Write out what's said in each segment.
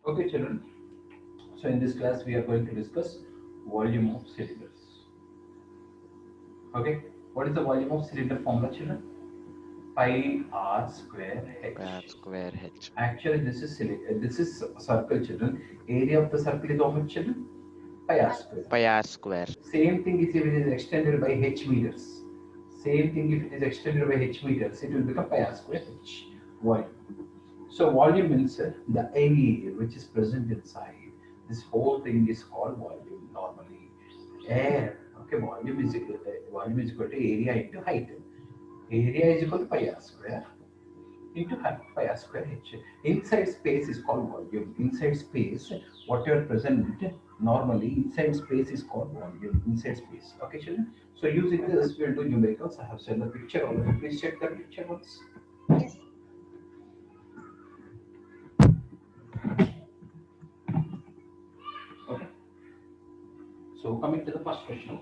Okay, children. So in this class, we are going to discuss volume of cylinders. Okay. What is the volume of cylinder formula, children? Pi r square Per h. square h. Actually, this is circle, children. Area of the circle is how much, children? Pi r square. Pi r square. Same thing is if it is extended by h meters. Same thing if it is extended by h meters, it will become pi r square h volume. So volume means the area which is present inside. This whole thing is called volume normally. Air. Okay, volume is equal to area into height. Area is equal to pi r square into height pi r square h. Inside space is called volume. Inside space, whatever present normally inside space is called volume. Inside space. Okay, children. So using this, we'll do numericals. I have sent the picture already. Please check the picture once. Yes. Okay. So coming to the first question.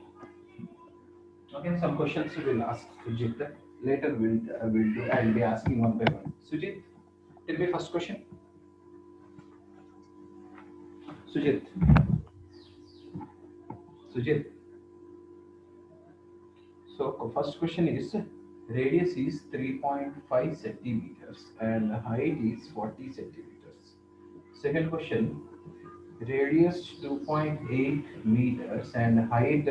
Okay, some questions we will ask Sujit. Later I'll be asking one by one. Sujit, tell me first question. Sujit. Sujit. So first question is radius is 3.5 centimeters and height is 40 centimeters. Second question, radius 2.8 meters and height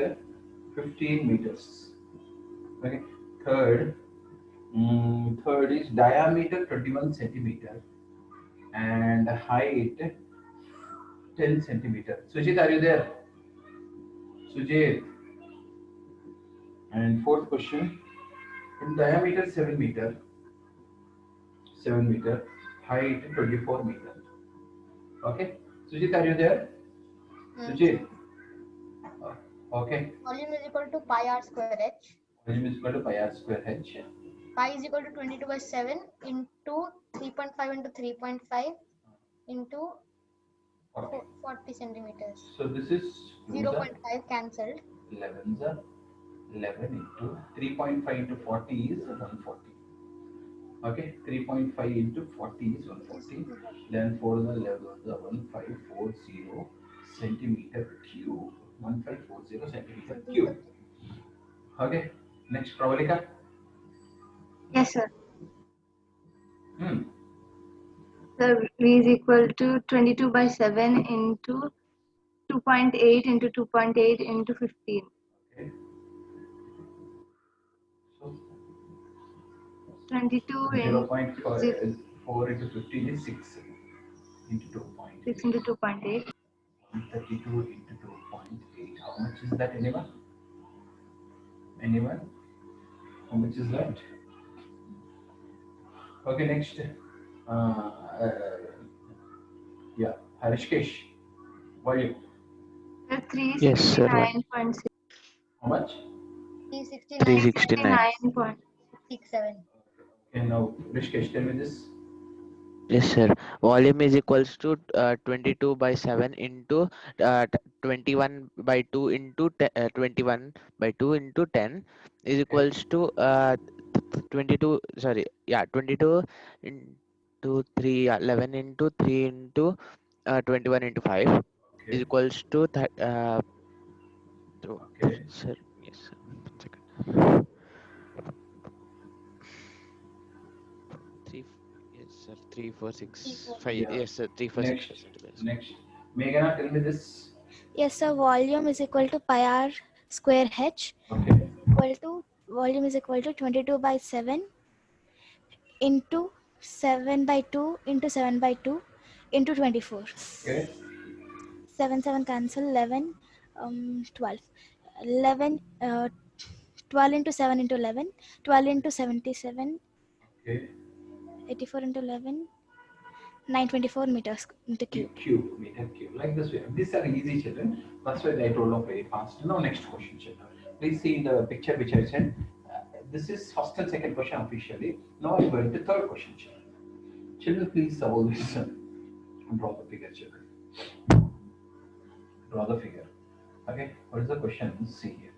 15 meters. Okay. Third, third is diameter 21 centimeter and height 10 centimeter. Sujit, are you there? Sujit. And fourth question, in diameter 7 meter, height 24 meter. Okay. Sujit, are you there? Sujit. Uh, Okay. Volume is equal to pi r square h. Volume is equal to pi r square h. Pi is equal to 22 by 7 into 3.5 into 3.5 into 40. 40 centimeters. So this is 0.5 cancelled. 11 11 into 3.5 into 40 is 140. Okay, 3.5 into 40 is 140. Then for the level, the 1540 centimeter cube. 1540 centimeter cube. Okay, next Pravalika. Yes, sir. Hmm. So V is equal to 22 by 7 into 2.8 into 2.8 into 15. Okay. So 22 0 in 0.4 into 15 is 6 into 2.8. 6 into 2.8. 132 into 2.8. How much is that, anyone? Anyone? How much is that? Okay, next. Uh, yeah, Harishkesh. Volume. So Yes, sir. 369.6. How much? 369. 369.67. Okay, now Rishikesh, tell me this. Yes, sir. Volume is equals to 22 by 7 into 21 by 2 into 21 by 2 into 10 is Okay. equals to 22. Sorry, yeah, 22 into 3, 11 into 3 into 21 into 5 is Okay. equals to Okay. sir. Yes, sir. 1 second. 3, yes, sir. 3, 4, 6, 5. Yeah. Yes, sir. 3, 4, 6 Next. centimeters. Next. Meghana, tell me this. Yes, so volume is equal to pi r square h Okay. equal to volume is equal to 22 by 7 into 7 by 2 into 7 by 2 into 24. Okay. 7 7 cancel 11 12 11 12 into 7 into 11 12 into 77 Okay. 84 into 11 924 meters into cube. Cube, meter cube. Like this way. These are easy, children. That's why I told off very fast. Now, next question, children. Please see in the picture which I sent. This is first and second question officially. Now I'm going to third question, children. Children, please always draw the figure, children. Draw the figure. Okay. What is the question? See here.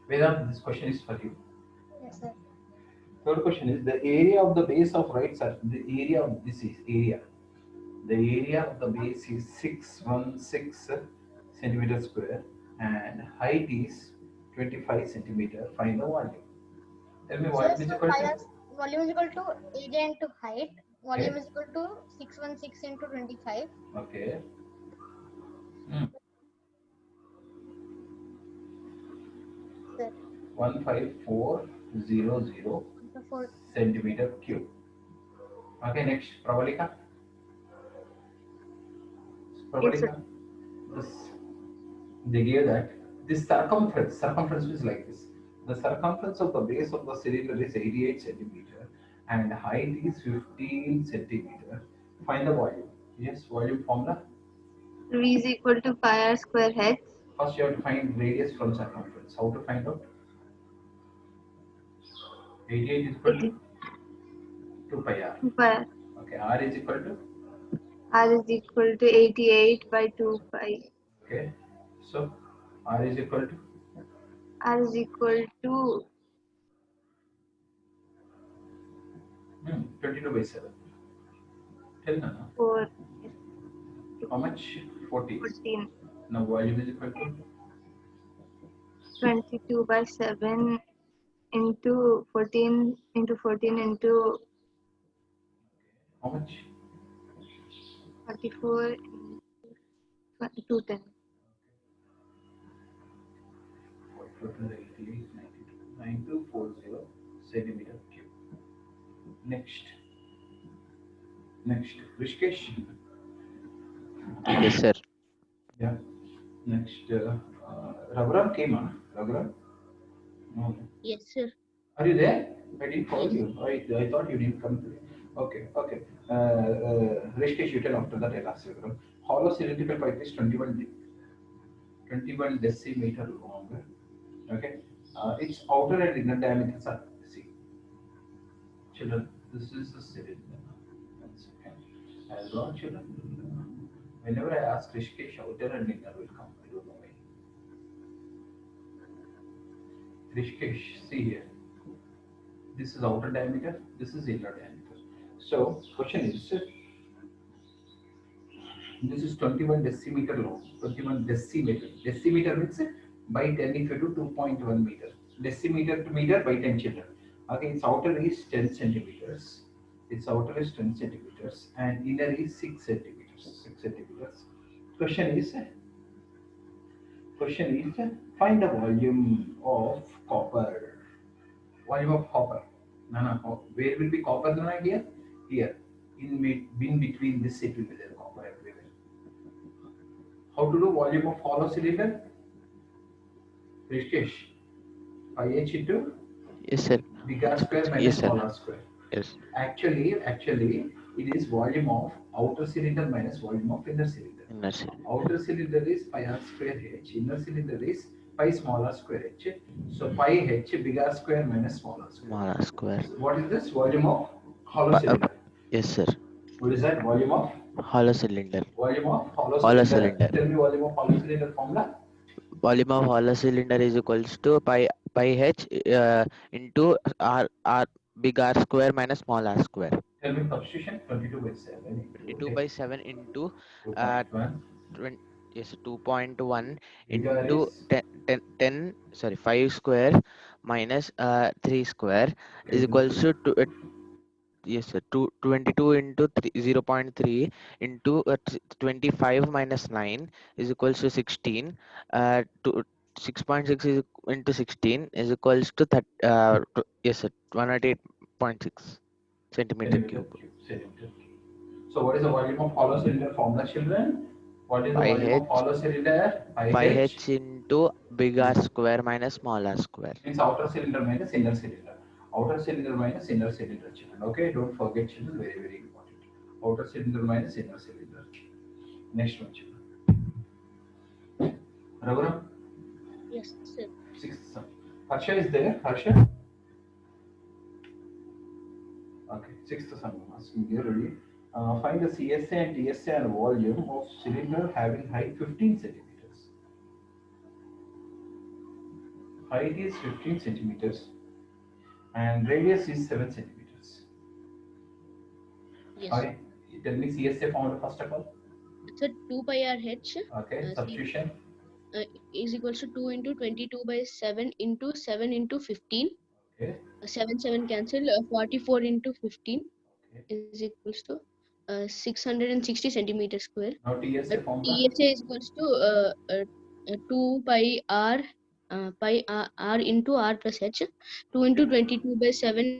Vedant, this question is for you. Yes, sir. Third question is the area of the base of right circle. The area of this is area. The area of the base is 616 centimeter square and height is 25 centimeter. Find the volume. Tell me Sir, volume is so equal to? volume is equal to area into height. Volume Okay. is equal to 616 into 25. Okay. Hmm. Sir, 15400 so for centimeter cube. Okay, next, Pravalika. Yes, sir. Pravalika, this, they gave that this circumference is like this. The circumference of the base of the cylinder is 88 centimeter and height is 15 centimeter. Find the volume. Yes, volume formula. V is equal to pi r square h. First, you have to find radius from circumference. How to find out? 88 is equal to 2 pi r. 2 pi r. Okay, r is equal to. R is equal to 88 by 2 pi. Okay, so r is equal to. R is equal to 22 by 7. Tell Nana. 4, How much? 40. 14. Now volume is equal to 22 by 7 into 14 into 14 into how much? 44 into 210. 88, 9240 centimeter cube. Next, Rishikesh. Yes, sir. Yeah. Next, Raghuram came on. Raghuram. No. yes, sir. Are you there? I didn't call you. I thought you didn't come today. Okay. Rishikesh, you tell after that I'll ask you. Hollow cylindrical pipe is 21 decimeter long. Okay. Its outer and inner diameters are, see, children, this is the cylinder. One second. As long children, whenever I ask Rishikesh, outer and inner will come. I don't know why. Rishikesh, see here. This is outer diameter, this is inner diameter. So, question is, this is 21 decimeter long, 21 decimeter. Decimeter means by 10 if you do 2.1 meter. Decimeter to meter by 10 children. Okay, its outer is 10 centimeters. Its outer is 10 centimeters and inner is 6 centimeters. 6 centimeters. Question is, find the volume of copper. Volume of copper. Nana, where will be copper, Nana, here? Here. In between this it will be there, copper everywhere. How to do volume of hollow cylinder? Rishikesh, pi h into Yes, sir. big R square minus Yes, sir. small r square. Yes. Actually, it is volume of outer cylinder minus volume of inner cylinder. Inner cylinder. Outer cylinder is pi r square h, inner cylinder is pi small r square h. So pi h big R square minus small r square. Small r square. What is this? Volume of hollow Pi- cylinder. Yes, sir. What is that? Volume of Hollow cylinder. hollow Hollow cylinder. cylinder. Tell me volume of hollow cylinder formula. Volume of hollow cylinder is equals to pi h into r big R square minus small r square. Tell me substitution 22 by 7. 22 by 7 into 2.1. 20, yes, 2.1 Bigger into is 10, sorry, 5 square minus 3 square is 10 to equals 3. to yes, sir, 22 into 0.3 into 25 minus 9 is equals to 16. To 6.6 is into 16 is equals to yes, sir, 108.6 centimeter cube. Centimeter cube. So what is the volume of hollow cylinder formula, children? What is the Pi volume of h hollow cylinder? pi h into big R square minus small r square. Means outer cylinder minus inner cylinder. Outer cylinder minus inner cylinder, children. Okay, don't forget, children. Very, very important. Outer cylinder minus inner cylinder. Next one, children. Raghuram, Yes, sir. sixth sum. Harsha is there. Harsha. Okay, sixth sum. I'm asking you already. Find the CSA and TSA and volume of cylinder having height 15 centimeters. Height is 15 centimeters and radius is 7 centimeters. Yes. Hi. Tell me CSA formula first of all. So 2 pi r h Okay, substitution. is equals to 2 into 22 by 7 into 7 into 15. Okay. 7 cancel. 44 into 15 Okay. is equals to 660 centimeters square. Now TSA formula. TSA is equals to 2 pi r into r plus h. 2 into 22 by 7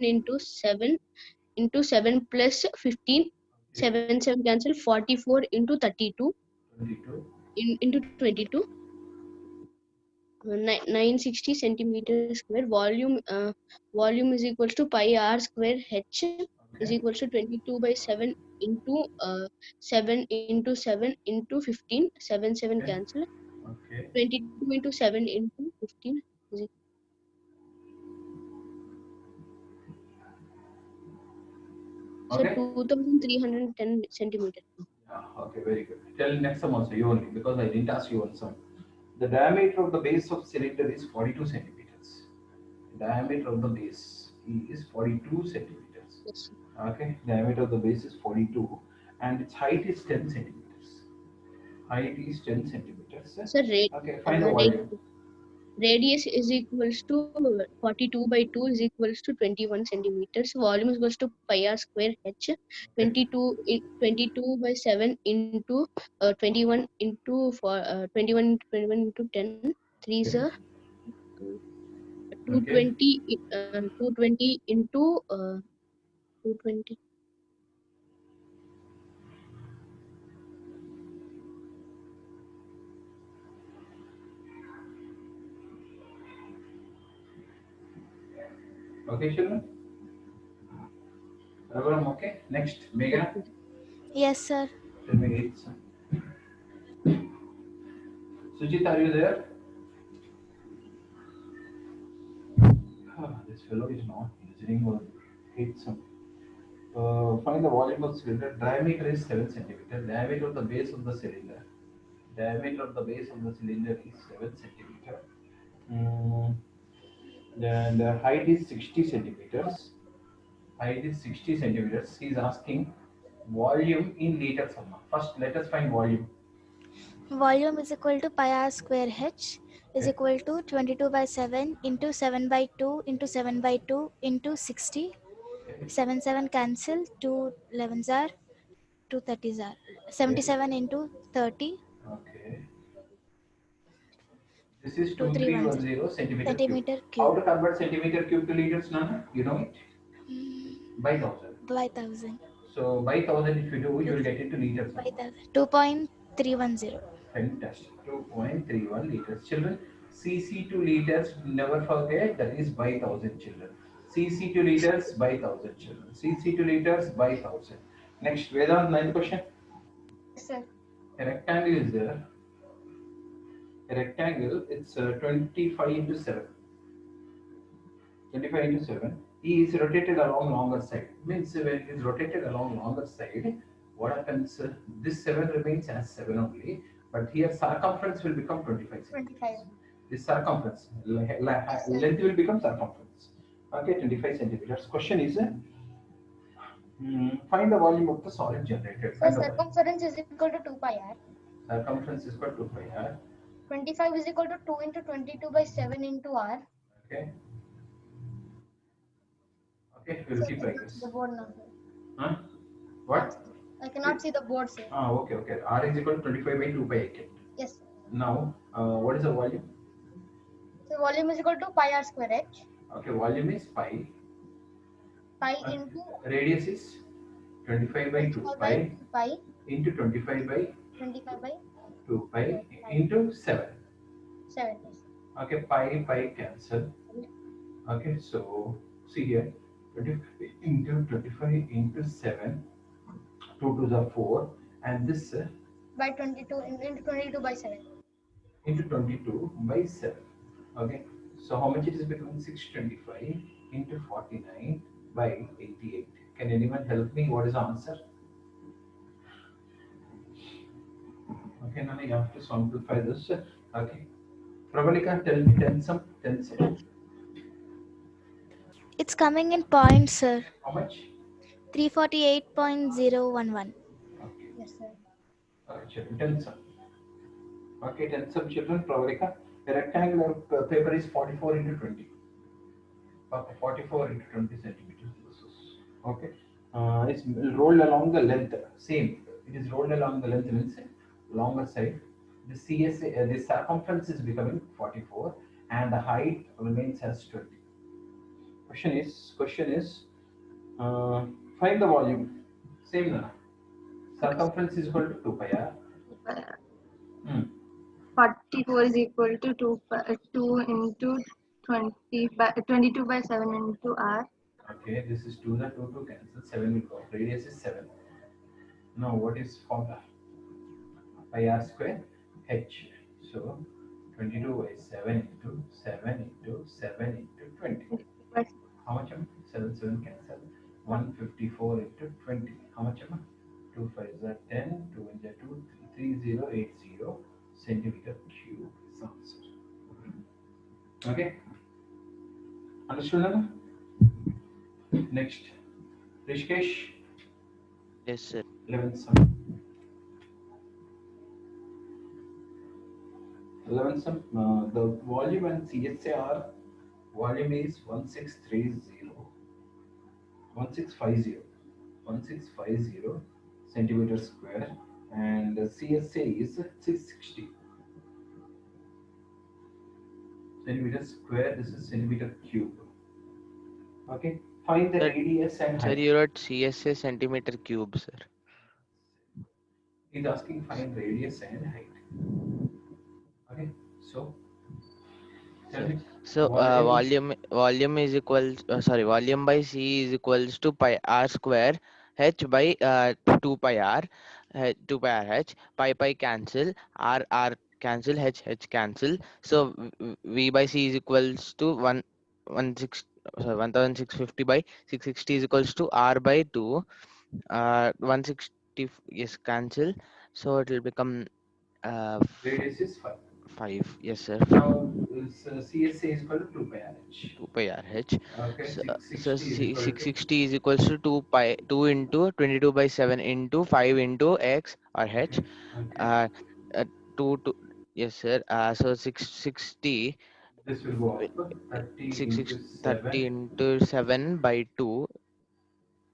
into 7 plus 15. Okay. 7 cancel. 44 into 32 22. into 22. 960 centimeters square. Volume is equals to pi r square h is Okay. equals to 22 by 7 into 7 into 7 into 15. 7 Okay. cancel. Okay. 22 into 7 into 15 is so Okay. 2310 centimeters. Yeah, okay, very good. Tell next sum also, you only, because I didn't ask you one sum. The diameter of the base of cylinder is 42 centimeters. Diameter of the base is 42 centimeters. Yes. Okay, diameter of the base is 42 and its height is 10 centimeters. Height is 10 centimeters. So Okay, find the volume. radius is equals to 42 by 2 is equals to 21 centimeters. Volume is equals to pi r square h. 22 by 7 into 21 into 21 into 10. 3 is Okay. 220 220 into 220. Okay, children. Raghuram, okay. Next, Meghana. Yes, sir. Tell me eighth sum. Sujit, are you there? This fellow is not listening or eighth sum. Find the volume of cylinder. Diameter is 7 centimeter. Diameter of the base of the cylinder. Diameter of the base of the cylinder is 7 centimeter. Then the height is 60 centimeters. Height is 60 centimeters. He is asking volume in liters. First, let us find volume. Volume is equal to pi r square h is Okay. equal to 22 by 7 into 7 by 2 into 7 by 2 into 60. Okay. 7 cancel. 2 11s are 2 30s are 77 into 30. Okay. This is 2310 2310 centimeter cube. centimeter How cube to convert centimeter cube to liters, Nana? You know it? By 1000. by 1000. So by 1000, if you do, you will get into liters. By 2.310. Fantastic. 2.31 liters. Children, cc to liters, never forget, that is by 1000 children. cc to liters by 1000 children. cc to liters by 1000. Next, Vedant, ninth question. Yes, sir. A rectangle is there. A rectangle, it's 25 into 7. 25 into 7. E is rotated along longer side. Means when it is rotated along longer side, what happens? This 7 remains as 7 only, but here circumference will become 25 centimeters. 25. This circumference, Yes, sir. length will become circumference. Okay, 25 centimeters. Question is, find the volume of the solid generated. So Find the volume. circumference is equal to 2 pi r. Circumference is equal to 2 pi r. 25 is equal to 2 into 22 by 7 into r. Okay. Okay, we'll So keep I like cannot see this. the board now. Huh? What? I cannot see the board, sir. Okay, okay. R is equal to 25 by 2 pi I kept. Yes, sir. Now, what is the volume? So volume is equal to pi r square h. Okay, volume is pi. Pi into Radius is 25 by 2 pi pi into 25 by 25 by 2 pi into 7. 7. Yes. Okay, pi cancel. Okay, so see here, 25 into 25 into 7, 2 to the 4, and this By 22 into 22 by 7. into 22 by 7. Okay, so how much it is becoming? 625 into 49 by 88. Can anyone help me? What is the answer? Okay, now you have to simplify this. Okay, Pravalika, tell me 10 sum. It's coming in points, sir. How much? 348.011. Yes, sir. Children, 10 sum. Okay, 10 sum children, Pravalika. A rectangular paper is 44 into 20. Okay, 44 into 20 centimeters. Okay. It's rolled along the length. Same. It is rolled along the length means longer side. The CSA, the circumference is becoming 44 and the height remains as 20. Question is, uh, find the volume. Same na. Circumference is equal to 2 pi r. 44 is equal to 2 into 22 by 7 into r. Okay, this is 2 the 2 cancel. 7 will go. Radius is 7. Now what is formula? Pi r square h. So 22 by 7 into 7 into 7 into 20. How much am I? 7 cancel. 154 into 20. How much am I? 2 5s are 10, 2 1s are 2, 3080 centimeter cube is answer. Okay? Understood? Nana? Next. Rishikesh, Yes, sir. 11th sum. 11th sum, the volume and CSA are, volume is 1650 centimeters square, and the CSA is 660 centimeters square. This is centimeter cube. Okay, find the Sir- radius and Sir, height. you wrote CSA centimeter cube, sir. He's asking find radius and height. Okay, so tell Sir, me. So volume is equals volume by C is equals to pi r square h by 2 pi r 2 pi r h, pi cancel, r cancel, h cancel. So V by C is equals to 1650 by 660 is equals to r by 2, 160 is cancel, so it will become Radius is 5. 5. Yes, sir. Now CSA is equal to 2 pi RH. 2 pi RH. Okay, So, 660 is equal to 660 is equals to 2 into 22 by 7 into 5 into x or h. okay. Uh, 2 yes, sir. So 660 This will go will- up 30 into 30 7. into 7 by 2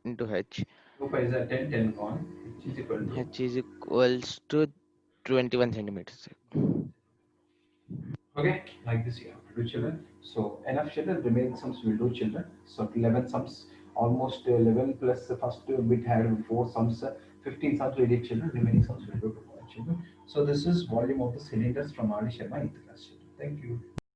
into h. 2 5 is 10, 10 gone, which is equal to. H is equals to 21 centimeters. Okay, like this you have to do, children. So enough children, remaining sums will do, children. So 11 sums, almost 11 plus the first bit had 4 sums, 15 sums we did, children. Remaining sums will do tomorrow, children. So this is volume of the cylinders from Adi Sharma 8th class, children. Thank you.